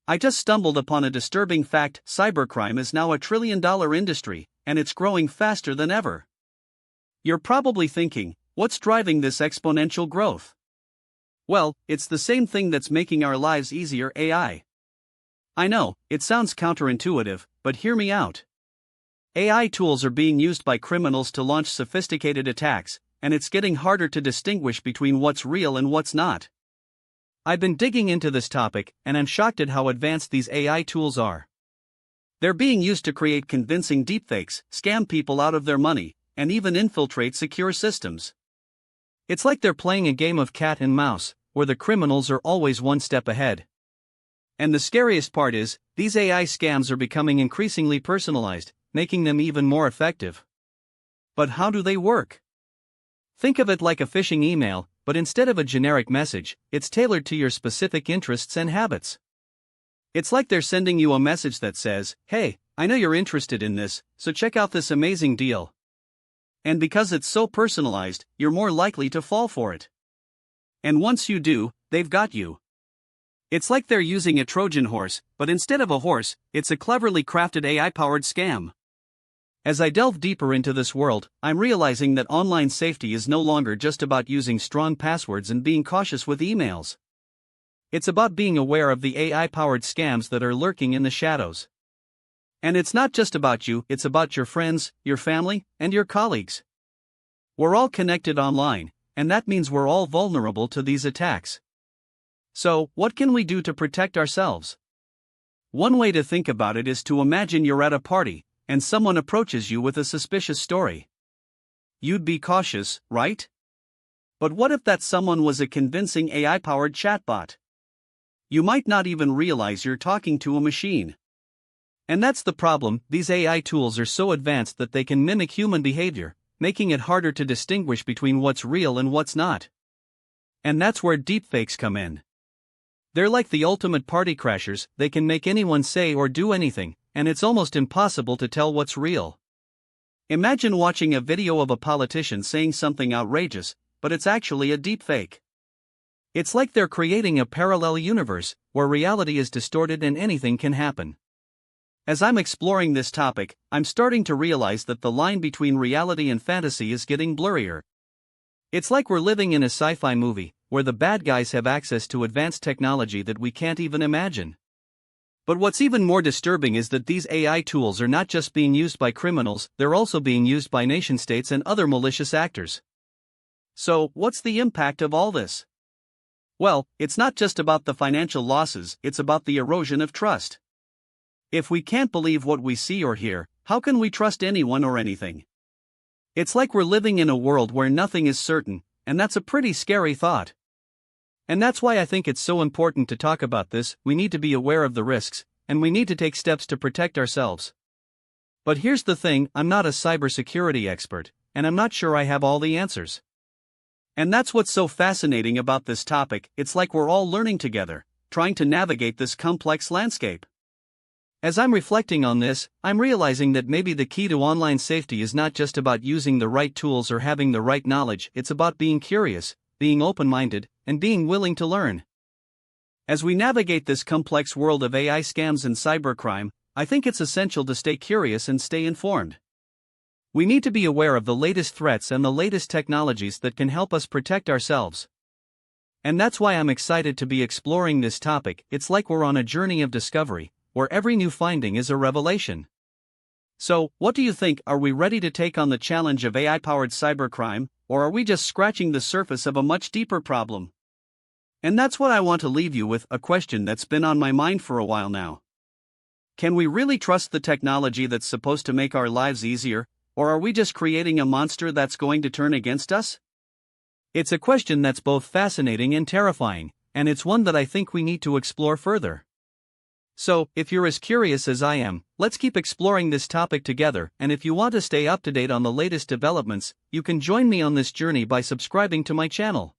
I just stumbled upon a disturbing fact: cybercrime is now a trillion-dollar industry, and it's growing faster than ever. You're probably thinking, what's driving this exponential growth? Well, it's the same thing that's making our lives easier: AI. I know, it sounds counterintuitive, but hear me out. AI tools are being used by criminals to launch sophisticated attacks, and it's getting harder to distinguish between what's real and what's not. I've been digging into this topic, and I'm shocked at how advanced these AI tools are. They're being used to create convincing deepfakes, scam people out of their money, and even infiltrate secure systems. It's like they're playing a game of cat and mouse, where the criminals are always one step ahead. And the scariest part is, these AI scams are becoming increasingly personalized, making them even more effective. But how do they work? Think of it like a phishing email, but instead of a generic message, it's tailored to your specific interests and habits. It's like they're sending you a message that says, "Hey, I know you're interested in this, so check out this amazing deal." And because it's so personalized, you're more likely to fall for it. And once you do, they've got you. It's like they're using a Trojan horse, but instead of a horse, it's a cleverly crafted AI-powered scam. As I delve deeper into this world, I'm realizing that online safety is no longer just about using strong passwords and being cautious with emails. It's about being aware of the AI-powered scams that are lurking in the shadows. And it's not just about you, it's about your friends, your family, and your colleagues. We're all connected online, and that means we're all vulnerable to these attacks. So, what can we do to protect ourselves? One way to think about it is to imagine you're at a party, and someone approaches you with a suspicious story. You'd be cautious, right? But what if that someone was a convincing AI-powered chatbot? You might not even realize you're talking to a machine. And that's the problem: these AI tools are so advanced that they can mimic human behavior, making it harder to distinguish between what's real and what's not. And that's where deepfakes come in. They're like the ultimate party crashers. They can make anyone say or do anything, and it's almost impossible to tell what's real. Imagine watching a video of a politician saying something outrageous, but it's actually a deepfake. It's like they're creating a parallel universe, where reality is distorted and anything can happen. As I'm exploring this topic, I'm starting to realize that the line between reality and fantasy is getting blurrier. It's like we're living in a sci-fi movie, where the bad guys have access to advanced technology that we can't even imagine. But what's even more disturbing is that these AI tools are not just being used by criminals, they're also being used by nation-states and other malicious actors. So, what's the impact of all this? Well, it's not just about the financial losses, it's about the erosion of trust. If we can't believe what we see or hear, how can we trust anyone or anything? It's like we're living in a world where nothing is certain, and that's a pretty scary thought. And that's why I think it's so important to talk about this. We need to be aware of the risks, and we need to take steps to protect ourselves. But here's the thing: I'm not a cybersecurity expert, and I'm not sure I have all the answers. And that's what's so fascinating about this topic: it's like we're all learning together, trying to navigate this complex landscape. As I'm reflecting on this, I'm realizing that maybe the key to online safety is not just about using the right tools or having the right knowledge, it's about being curious, being open-minded, and being willing to learn. As we navigate this complex world of AI scams and cybercrime, I think it's essential to stay curious and stay informed. We need to be aware of the latest threats and the latest technologies that can help us protect ourselves. And that's why I'm excited to be exploring this topic. It's like we're on a journey of discovery, where every new finding is a revelation. So, what do you think? Are we ready to take on the challenge of AI-powered cybercrime, or are we just scratching the surface of a much deeper problem? And that's what I want to leave you with, a question that's been on my mind for a while now. Can we really trust the technology that's supposed to make our lives easier, or are we just creating a monster that's going to turn against us? It's a question that's both fascinating and terrifying, and it's one that I think we need to explore further. So, if you're as curious as I am, let's keep exploring this topic together, and if you want to stay up to date on the latest developments, you can join me on this journey by subscribing to my channel.